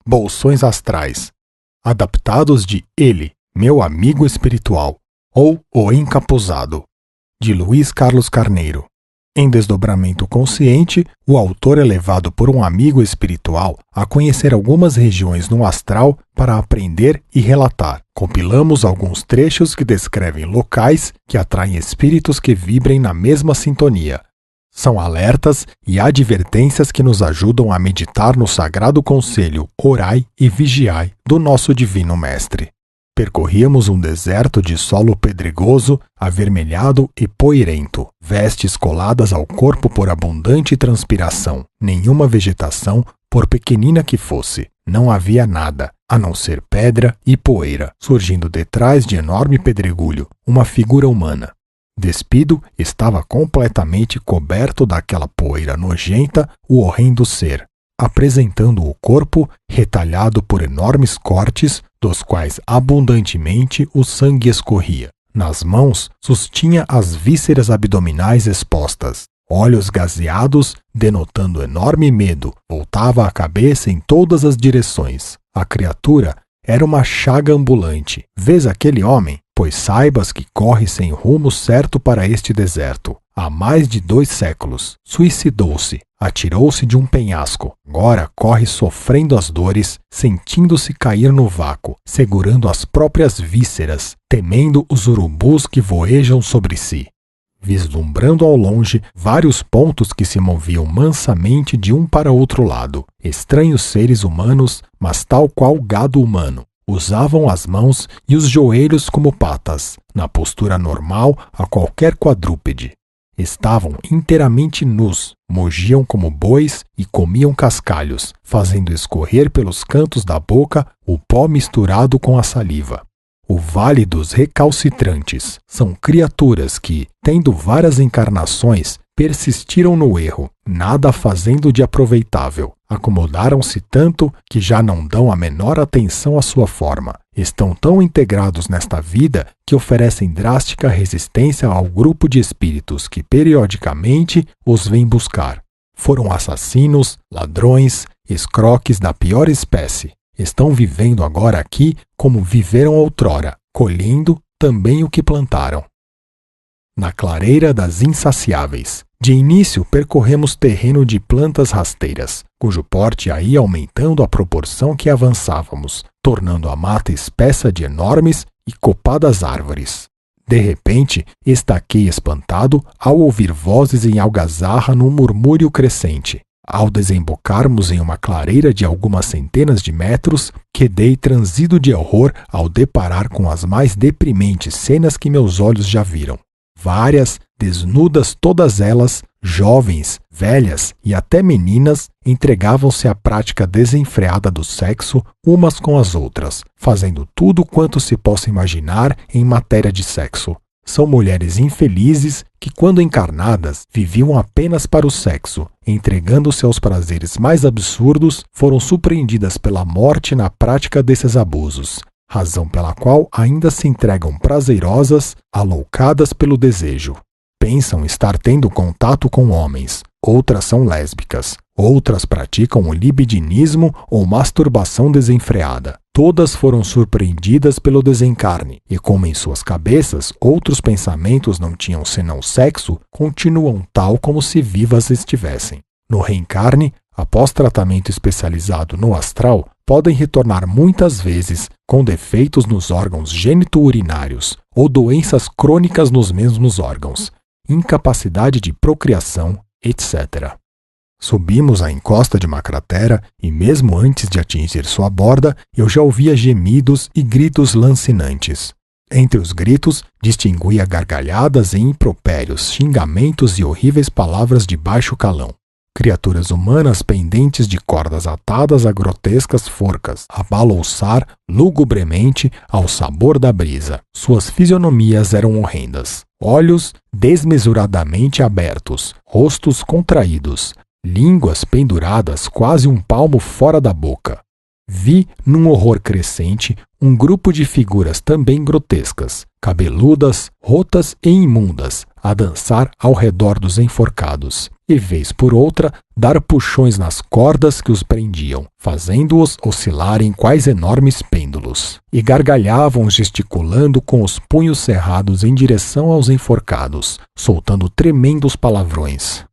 Bolsões Astrais, adaptados de Ele, Meu Amigo Espiritual, ou O Encapuzado, de Luiz Carlos Carneiro. Em Desdobramento Consciente, o autor é levado por um amigo espiritual a conhecer algumas regiões no astral para aprender e relatar. Compilamos alguns trechos que descrevem locais que atraem espíritos que vibrem na mesma sintonia. São alertas e advertências que nos ajudam a meditar no sagrado conselho Orai e Vigiai do nosso Divino Mestre. Percorríamos um deserto de solo pedregoso, avermelhado e poeirento, vestes coladas ao corpo por abundante transpiração, nenhuma vegetação, por pequenina que fosse. Não havia nada, a não ser pedra e poeira, surgindo detrás de enorme pedregulho, uma figura humana. Despido, estava completamente coberto daquela poeira nojenta o horrendo ser, apresentando o corpo retalhado por enormes cortes, dos quais abundantemente o sangue escorria. Nas mãos sustinha as vísceras abdominais expostas. Olhos gazeados, denotando enorme medo, voltava a cabeça em todas as direções. A criatura era uma chaga ambulante. Vês aquele homem? Pois saibas que corre sem rumo certo para este deserto. Há mais de 2 séculos. Suicidou-se. Atirou-se de um penhasco. Agora corre sofrendo as dores, sentindo-se cair no vácuo, segurando as próprias vísceras, temendo os urubus que voejam sobre si. Vislumbrando ao longe vários pontos que se moviam mansamente de um para outro lado. Estranhos seres humanos, mas tal qual gado humano. Usavam as mãos e os joelhos como patas, na postura normal a qualquer quadrúpede. Estavam inteiramente nus, mugiam como bois e comiam cascalhos, fazendo escorrer pelos cantos da boca o pó misturado com a saliva. O Vale dos Recalcitrantes são criaturas que, tendo várias encarnações, persistiram no erro, nada fazendo de aproveitável. Acomodaram-se tanto que já não dão a menor atenção à sua forma. Estão tão integrados nesta vida que oferecem drástica resistência ao grupo de espíritos que periodicamente os vem buscar. Foram assassinos, ladrões, escroques da pior espécie. Estão vivendo agora aqui como viveram outrora, colhendo também o que plantaram. Na clareira das insaciáveis. De início, percorremos terreno de plantas rasteiras, cujo porte ia aumentando à proporção que avançávamos, tornando a mata espessa de enormes e copadas árvores. De repente, estaquei espantado ao ouvir vozes em algazarra num murmúrio crescente. Ao desembocarmos em uma clareira de algumas centenas de metros, quedei transido de horror ao deparar com as mais deprimentes cenas que meus olhos já viram. Várias, desnudas todas elas, jovens, velhas e até meninas, entregavam-se à prática desenfreada do sexo umas com as outras, fazendo tudo quanto se possa imaginar em matéria de sexo. São mulheres infelizes que, quando encarnadas, viviam apenas para o sexo, entregando-se aos prazeres mais absurdos, foram surpreendidas pela morte na prática desses abusos, razão pela qual ainda se entregam prazerosas, aloucadas pelo desejo. Pensam estar tendo contato com homens, outras são lésbicas, outras praticam o libidinismo ou masturbação desenfreada. Todas foram surpreendidas pelo desencarne, e como em suas cabeças outros pensamentos não tinham senão sexo, continuam tal como se vivas estivessem. No reencarne, após tratamento especializado no astral, podem retornar muitas vezes com defeitos nos órgãos genito-urinários ou doenças crônicas nos mesmos órgãos, incapacidade de procriação, etc. Subimos a encosta de uma cratera e, mesmo antes de atingir sua borda, eu já ouvia gemidos e gritos lancinantes. Entre os gritos, distinguia gargalhadas e impropérios, xingamentos e horríveis palavras de baixo calão. Criaturas humanas pendentes de cordas atadas a grotescas forcas, a balouçar lugubremente ao sabor da brisa. Suas fisionomias eram horrendas. Olhos desmesuradamente abertos, rostos contraídos, línguas penduradas quase um palmo fora da boca. Vi, num horror crescente, um grupo de figuras também grotescas, cabeludas, rotas e imundas, a dançar ao redor dos enforcados. e, vez por outra, dar puxões nas cordas que os prendiam, fazendo-os oscilarem quais enormes pêndulos, e gargalhavam gesticulando com os punhos cerrados em direção aos enforcados, soltando tremendos palavrões.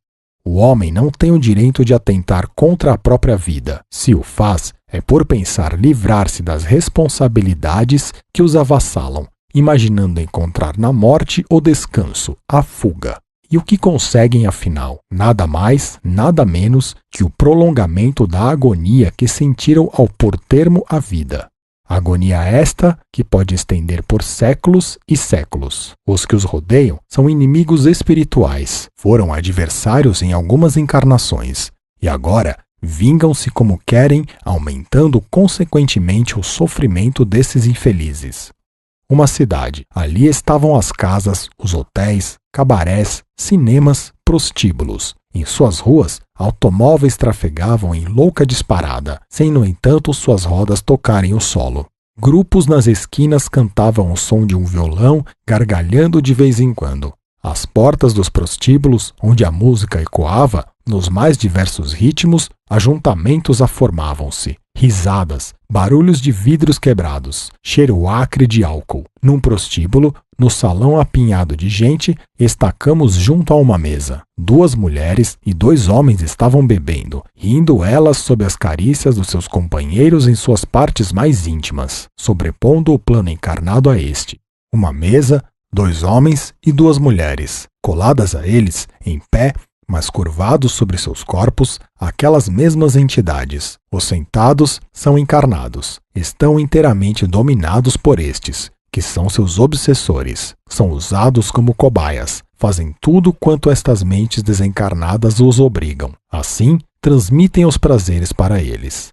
O homem não tem o direito de atentar contra a própria vida. Se o faz, é por pensar livrar-se das responsabilidades que os avassalam, imaginando encontrar na morte o descanso, a fuga. E o que conseguem, afinal? Nada mais, nada menos que o prolongamento da agonia que sentiram ao pôr termo à vida. Agonia esta que pode estender por séculos e séculos. Os que os rodeiam são inimigos espirituais, foram adversários em algumas encarnações, e agora vingam-se como querem, aumentando consequentemente o sofrimento desses infelizes. Uma cidade. Ali estavam as casas, os hotéis, cabarés, cinemas, prostíbulos. Em suas ruas, automóveis trafegavam em louca disparada, sem, no entanto, suas rodas tocarem o solo. Grupos nas esquinas cantavam o som de um violão, gargalhando de vez em quando. Às portas dos prostíbulos, onde a música ecoava, nos mais diversos ritmos, ajuntamentos aformavam-se. Risadas, barulhos de vidros quebrados, cheiro acre de álcool. Num prostíbulo, no salão apinhado de gente, estacamos junto a uma mesa. 2 mulheres e 2 homens estavam bebendo, rindo elas sob as carícias dos seus companheiros em suas partes mais íntimas, sobrepondo o plano encarnado a este. Uma mesa, 2 homens e 2 mulheres, coladas a eles, em pé, mas curvados sobre seus corpos, aquelas mesmas entidades. Os sentados são encarnados, estão inteiramente dominados por estes, que são seus obsessores. São usados como cobaias, fazem tudo quanto estas mentes desencarnadas os obrigam. Assim, transmitem os prazeres para eles.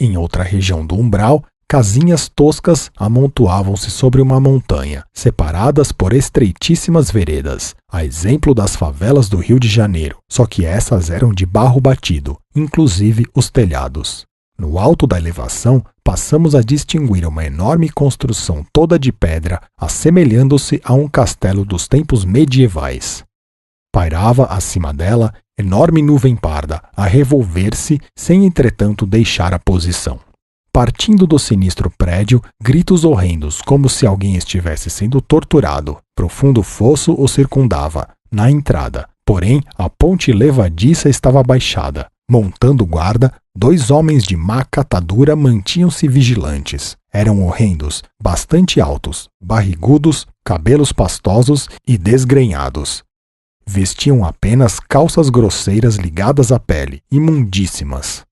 Em outra região do umbral, casinhas toscas amontoavam-se sobre uma montanha, separadas por estreitíssimas veredas, a exemplo das favelas do Rio de Janeiro, só que essas eram de barro batido, inclusive os telhados. No alto da elevação, passamos a distinguir uma enorme construção toda de pedra, assemelhando-se a um castelo dos tempos medievais. Pairava acima dela enorme nuvem parda, a revolver-se, sem entretanto deixar a posição. Partindo do sinistro prédio, gritos horrendos, como se alguém estivesse sendo torturado. Profundo fosso o circundava, na entrada. Porém, a ponte levadiça estava baixada. Montando guarda, 2 homens de má catadura mantinham-se vigilantes. Eram horrendos, bastante altos, barrigudos, cabelos pastosos e desgrenhados. Vestiam apenas calças grosseiras ligadas à pele, imundíssimas.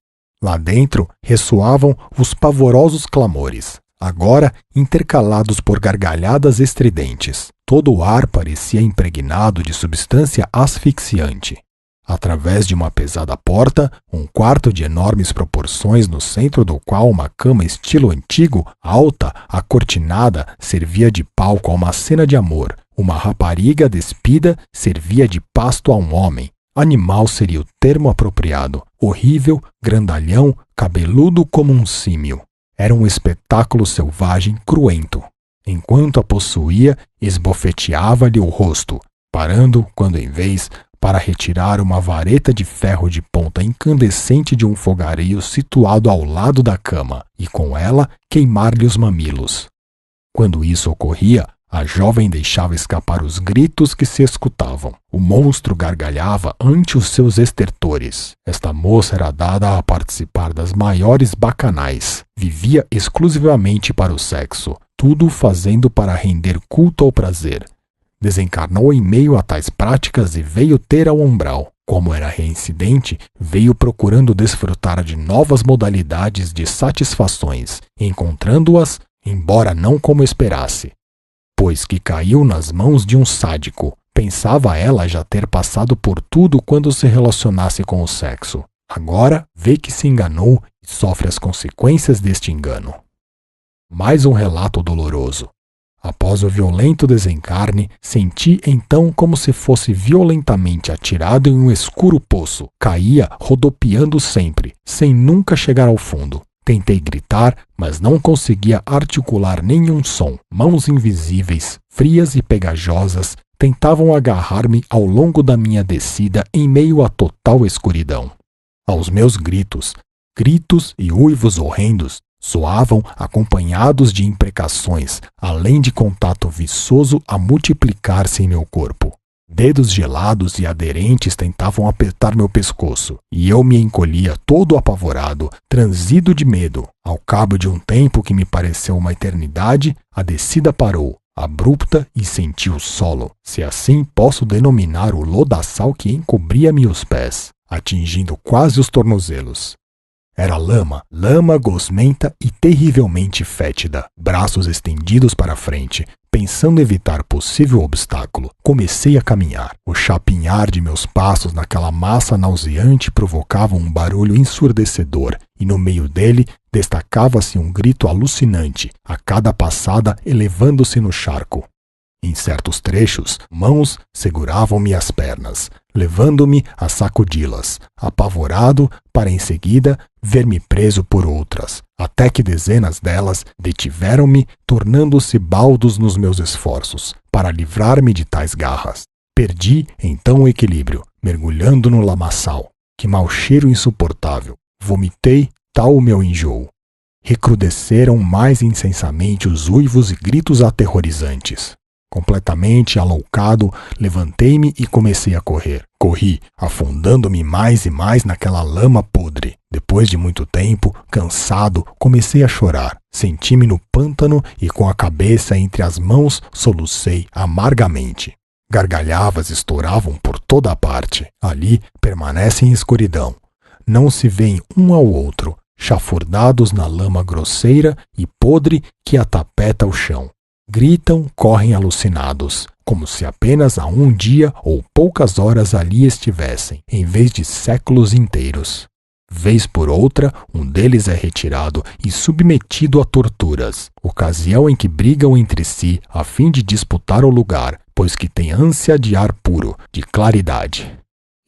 Lá dentro ressoavam os pavorosos clamores, agora intercalados por gargalhadas estridentes. Todo o ar parecia impregnado de substância asfixiante. Através de uma pesada porta, um quarto de enormes proporções no centro do qual uma cama estilo antigo, alta, acortinada, servia de palco a uma cena de amor. Uma rapariga despida servia de pasto a um homem. Animal seria o termo apropriado. Horrível, grandalhão, cabeludo como um símio. Era um espetáculo selvagem cruento. Enquanto a possuía, esbofeteava-lhe o rosto, parando, quando em vez, para retirar uma vareta de ferro de ponta incandescente de um fogareiro situado ao lado da cama, e com ela queimar-lhe os mamilos. Quando isso ocorria, a jovem deixava escapar os gritos que se escutavam. O monstro gargalhava ante os seus estertores. Esta moça era dada a participar das maiores bacanais. Vivia exclusivamente para o sexo, tudo fazendo para render culto ao prazer. Desencarnou em meio a tais práticas e veio ter ao umbral. Como era reincidente, veio procurando desfrutar de novas modalidades de satisfações, encontrando-as, embora não como esperasse. Pois que caiu nas mãos de um sádico. Pensava ela já ter passado por tudo quando se relacionasse com o sexo. Agora vê que se enganou e sofre as consequências deste engano. Mais um relato doloroso. Após o violento desencarne, senti então como se fosse violentamente atirado em um escuro poço. Caía rodopiando sempre, sem nunca chegar ao fundo. Tentei gritar, mas não conseguia articular nenhum som. Mãos invisíveis, frias e pegajosas, tentavam agarrar-me ao longo da minha descida em meio à total escuridão. Aos meus gritos e uivos horrendos soavam acompanhados de imprecações, além de contato viçoso a multiplicar-se em meu corpo. Dedos gelados e aderentes tentavam apertar meu pescoço, e eu me encolhia todo apavorado, transido de medo. Ao cabo de um tempo que me pareceu uma eternidade, a descida parou, abrupta, e senti o solo, se assim posso denominar o lodaçal que encobria-me os pés, atingindo quase os tornozelos. Era lama gosmenta e terrivelmente fétida. Braços estendidos para frente, pensando evitar possível obstáculo, comecei a caminhar. O chapinhar de meus passos naquela massa nauseante provocava um barulho ensurdecedor, e no meio dele destacava-se um grito alucinante, a cada passada elevando-se no charco. Em certos trechos, mãos seguravam-me as pernas, levando-me a sacudi-las, apavorado para em seguida ver-me preso por outras, até que dezenas delas detiveram-me, tornando-se baldos nos meus esforços para livrar-me de tais garras. Perdi então o equilíbrio, mergulhando no lamaçal. Que mau cheiro insuportável! Vomitei tal o meu enjoo. Recrudesceram mais intensamente os uivos e gritos aterrorizantes. Completamente aloucado, levantei-me e comecei a correr. Corri, afundando-me mais e mais naquela lama podre. Depois de muito tempo, cansado, comecei a chorar. Senti-me no pântano e com a cabeça entre as mãos solucei amargamente. Gargalhavas estouravam por toda a parte. Ali permanecem em escuridão. Não se veem um ao outro, chafurdados na lama grosseira e podre que atapeta o chão. Gritam, correm alucinados, como se apenas há um dia ou poucas horas ali estivessem, em vez de séculos inteiros. Vez por outra, um deles é retirado e submetido a torturas, ocasião em que brigam entre si a fim de disputar o lugar, pois que têm ânsia de ar puro, de claridade.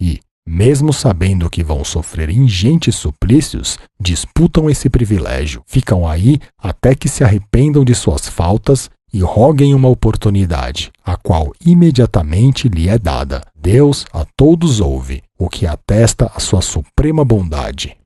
E, mesmo sabendo que vão sofrer ingentes suplícios, disputam esse privilégio, ficam aí até que se arrependam de suas faltas e roguem uma oportunidade, a qual imediatamente lhe é dada. Deus a todos ouve, o que atesta a sua suprema bondade.